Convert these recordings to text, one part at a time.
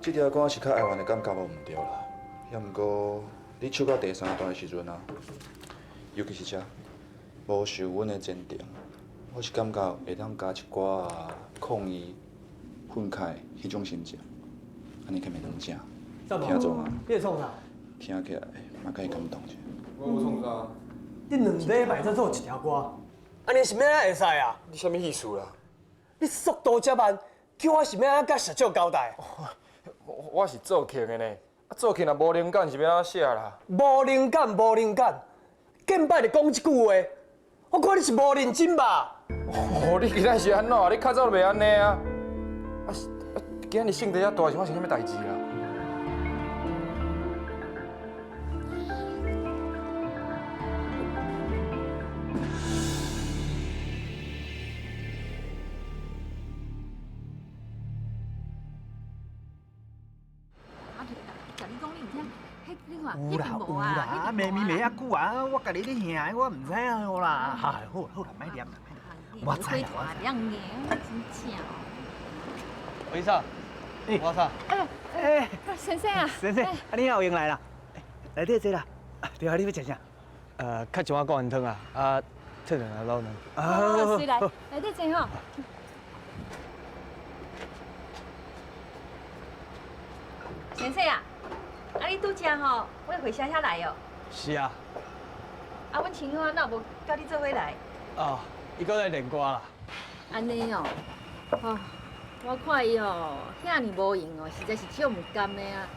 这条歌是较哀怨的感觉无毋对啦。也毋过你唱到第三段的时阵啊，尤其是这无受阮的坚定，我是感觉会当加一寡抗议、愤慨迄种心情，安尼较袂当正。听众啊，你创啥？听起来嘛较会感动者。我有创啥？你2礼拜才做一条歌，安尼是要安会使啊？你什么意思啦？你速度这慢，叫我是要安甲社长交代？我是做曲的呢，做曲若无灵感是要安写啦？无灵感，无灵感，见摆就讲一句话，我看你是无认真吧？哦，你今仔是安怎？你较早就袂安尼啊？今日性地遐大是发生啥物代志啦？有啦有啦，妹妹妹遐久啊，我家己咧兄的，我唔知影好啦。好啦好啦，莫念啦，我知啦我知。为啥？我啥？先生啊，先生，你有闲来啦？来底坐啦。对啊，你要食啥？较一碗高圆汤啊，切两个老卵。哦，随来，来底坐吼。先生啊，你拄食吼，我回乡下来哦。是啊。阮亲友哪无叫你做伙来？哦，伊搁来练歌啦。安尼哦，我看伊吼，遐尼无用哦，实在是少唔甘的啊。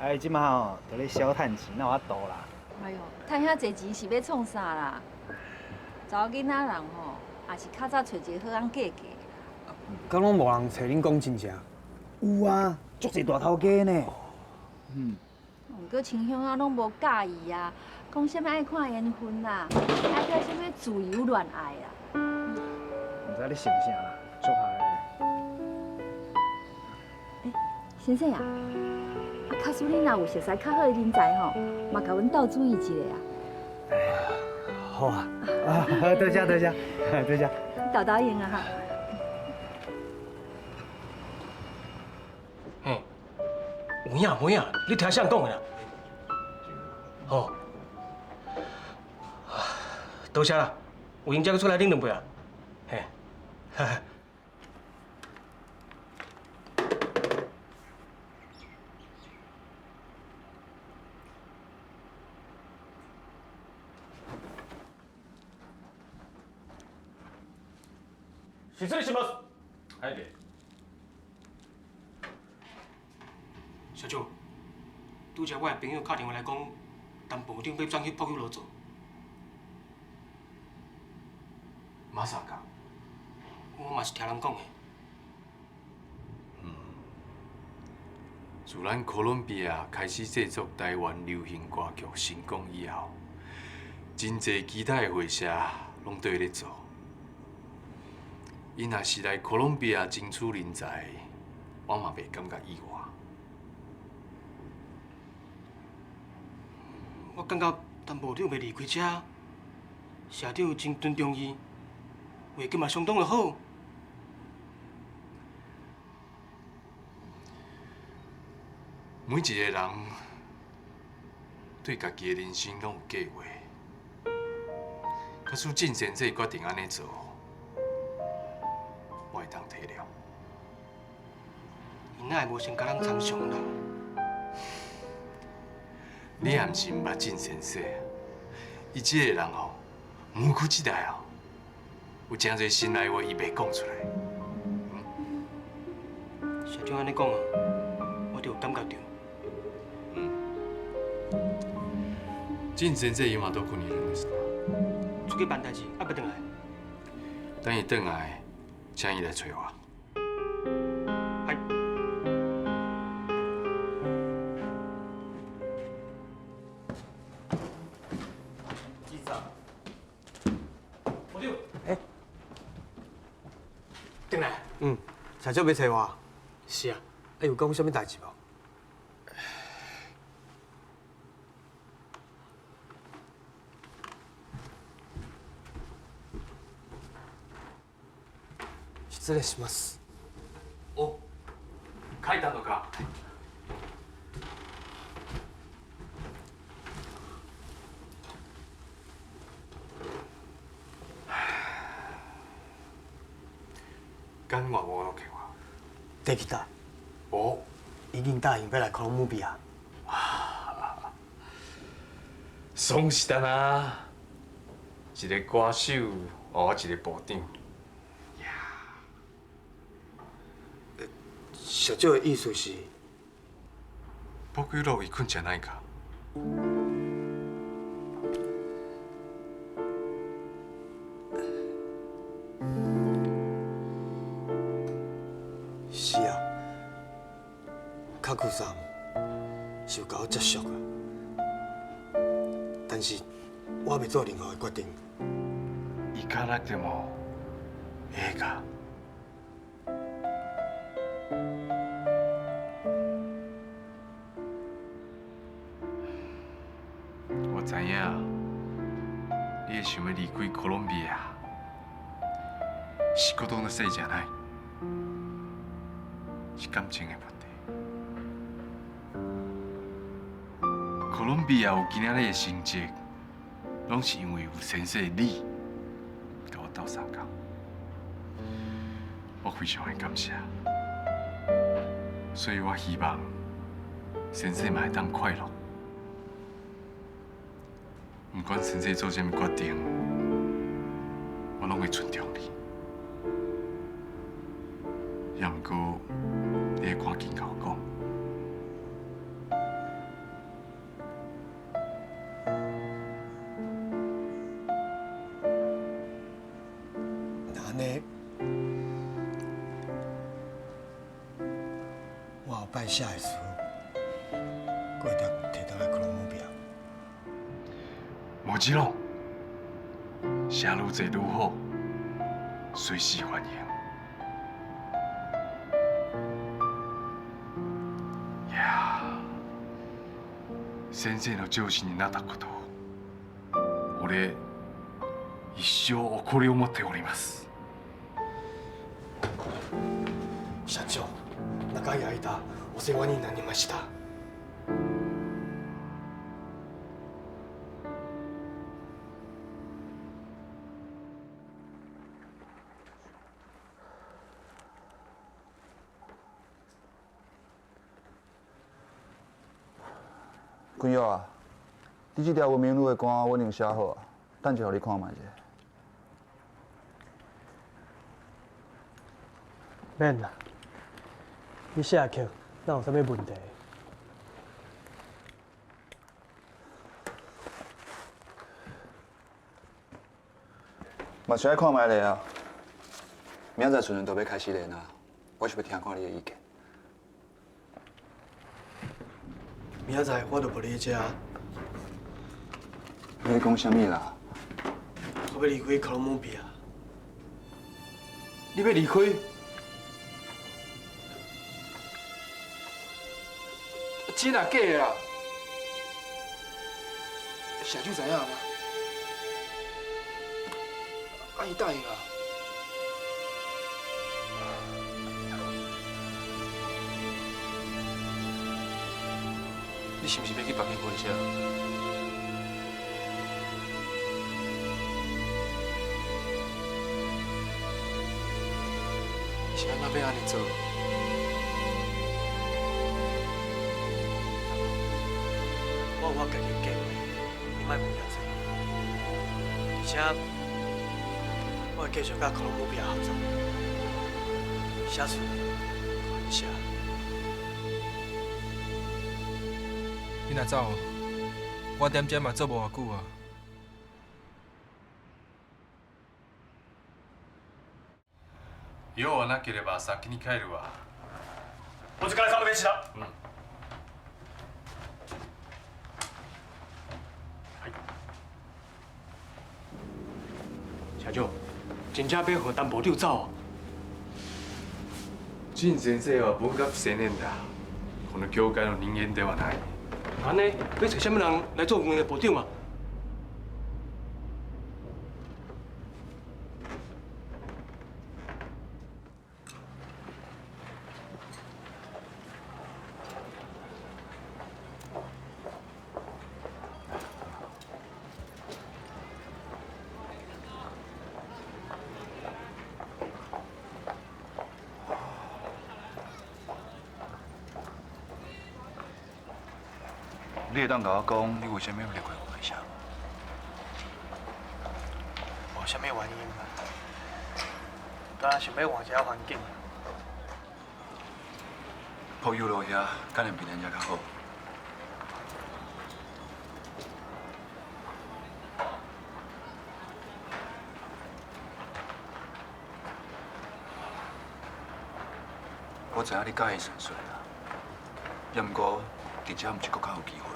哎，即马吼，在咧小趁钱，哪有法度啦？哎呦，趁遐济钱是要创啥啦？查某囡仔人吼，也是较早找一个好人嫁嫁。敢拢无人找恁讲真正？有啊，足侪大头家呢。毋过亲乡啊，拢无介意啊，讲啥物爱看缘分啦，爱叫啥物自由恋爱啊。唔知你信啥啦，足下诶，先生啊，假使你若有熟识较好的人才吼，嘛甲阮斗注意一下啊。好啊。多谢多谢多谢。豆豆用啊哈。嘿，有影有影，你听谁讲的啦？哦，多谢啦，有闲才阁出来啉两杯啊。嘿，哈哈。失礼します。はいで。社長，拄則我的朋友打電話來講，陳部長要轉去北九路做。まさか。我嘛是聽人講的。自咱哥伦比亞開始製作台灣流行歌曲成功以後，真濟其他的會社攏對咧做。伊若是來哥倫比亞爭取人才，我嘛袂感覺意外。我感覺陳部長袂離開這，社長真尊重伊，畫技嘛相當的好。每一個人對家己的人生攏有計劃，可是進先生決定安尼做，我會當體諒。伊哪會無先甲咱參詳啦？你也毋是毋捌進先生，伊即個人吼，無苦之代哦，有真侪心內話伊袂講出來。社長安尼講啊，我就有感覺到。進先生今都困你人ですか？出去辦代志，還袂回來。等伊回來，請伊來找我。係。機長，部長。回來。社長要找我。是啊，有講啥物代志無？失礼します。お、書いたのか。干我我の件はできた。お已經答應要來科隆姆比亞。損したな。一個歌手，一個部長。社長的意思是，僕より行くんじゃないか。是啊，卡库桑是有甲我接触啊，但是我未做任何的決定。行かなくてもええか。我知影，你会想要离开哥伦比亚，仕事のせいじゃない，是感情的問題。哥伦比亚有今仔日的成績，拢是因為有先生你甲我鬥相共，我非常的感謝。所以我希望先生嘛會當快樂。不管先生做啥物決定，我攏會尊重你。也毋過，你會趕緊甲我講。那安尼，我后摆写的书，过会得摕倒来科隆姆比亚。もちろん，写愈濟愈好，隨時歡迎。いやー、先生の上司になったこと、俺一生誇りを持っております。社長、長い間お世話になりました。君耀啊，你这条文明路的歌我已经写好啊，等下互你看卖者。免啦，你写曲哪有啥物问题？嘛是爱看卖咧啊，明仔载阵阵都要开始练啊，我是要听看你的意见。明仔载我就无你遮，你讲啥物啦？我要离开科隆姆比亚。你要离开？真啊假的啦？社长知影吗？啊，伊答应啊？你是不是要去别间回车？你是安怎要安尼做？我有我家己的计划，你莫问遐多。而且，我会继续甲科隆姆比亚合作，写书，互因写。你若走，我踮遮嘛做无偌久啊。用はなければ先に帰るわ。お疲れ様でした。社長、真正要和陳部長走。陳先生は文学青年だ。この業界の人間ではない。安尼，要找什么人来做我们的部長嘛？你会当甲我讲，你为什么要离开我的社？无啥物原因啦，当然想要换一个环境。泡游乐遐，敢能比咱遮较好？我知影你介意纯粹啦，也毋过伫遮毋是搁较有机会。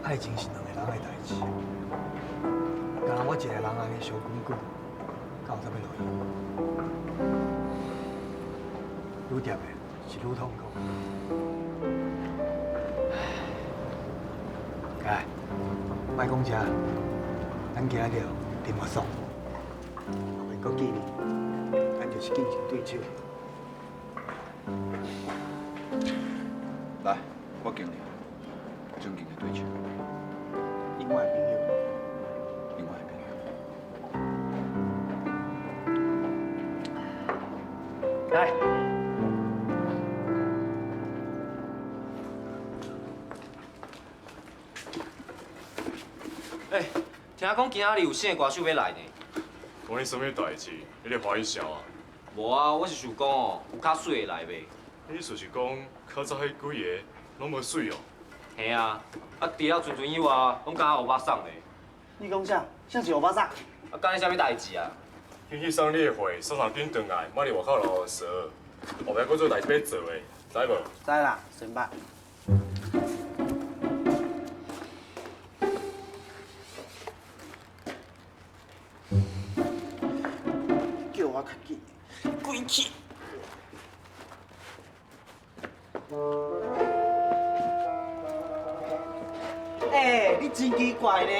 爱情是两个人的代志，敢若我一个人安尼小滚滚，敢有啥要落去？愈掂的是愈痛苦。哎，莫讲这，咱今日甜蜜爽，后面搁见面，咱就是紧手对手。来，我敬你，尊敬的对手，另外的朋友，另外的朋友。来。欸，听讲今仔日有新的歌手要来呢。关你什么代志？你咧欢喜笑啊？无啊，我是想讲哦，有较水的来袂？你意思是讲，较早迄几个拢无水哦？嘿啊，啊除了纯纯以外，拢敢欧巴桑的。你讲啥？啥是欧巴桑？啊，干你啥物代志啊？你去送你的货，送人紧转来，莫伫外口流蛇，后壁搁做代志要做的，知无？知啦，先捌。叫我较紧，滚去！你真奇怪呢。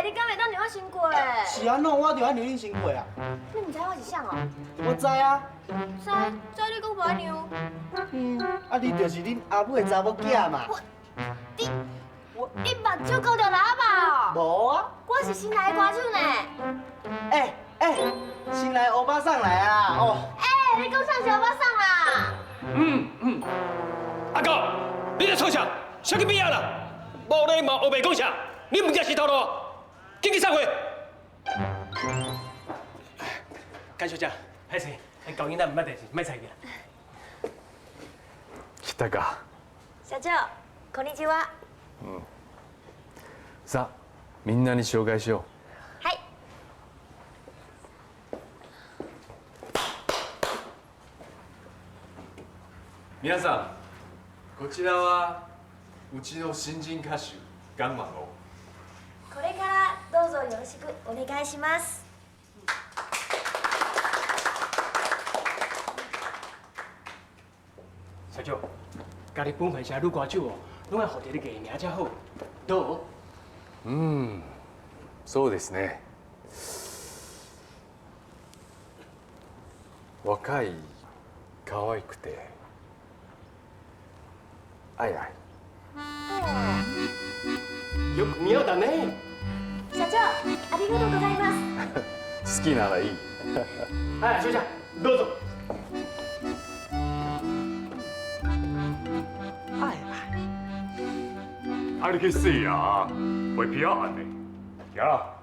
你敢袂当让我先过？是安怎我就爱让你先过啊？你毋知我是啥哦？我知啊。知你讲无爱让？啊，你就是恁阿母的查某囝嘛。你目睭勾着喇叭哦？无啊。我是新来的歌手呢。新来欧巴桑来啊！哦。你讲啥是欧巴桑啦？阿哥，你在创啥？啥去边啊啦？无礼貌，学袂讲啥？你物件是头路，紧去散会。甘小姐，歹势，交囡仔唔捌代志，莫菜嘅。来たか。社長、こんにちは。さあ、みんなに紹介しよう。はい。皆さん、こちらはうちの新人歌手ガンマの。これからどうぞよろしくお願いします。社長，家己本份是女歌手哦，拢爱学着你个名才好，どう？そうですね。若い、可愛くて、愛愛。よく似合うだね。社長、ありがとうございます。好きならいい。はい、小姐，どうぞ。啊，你去死啊！会皮啊按呢？行啦。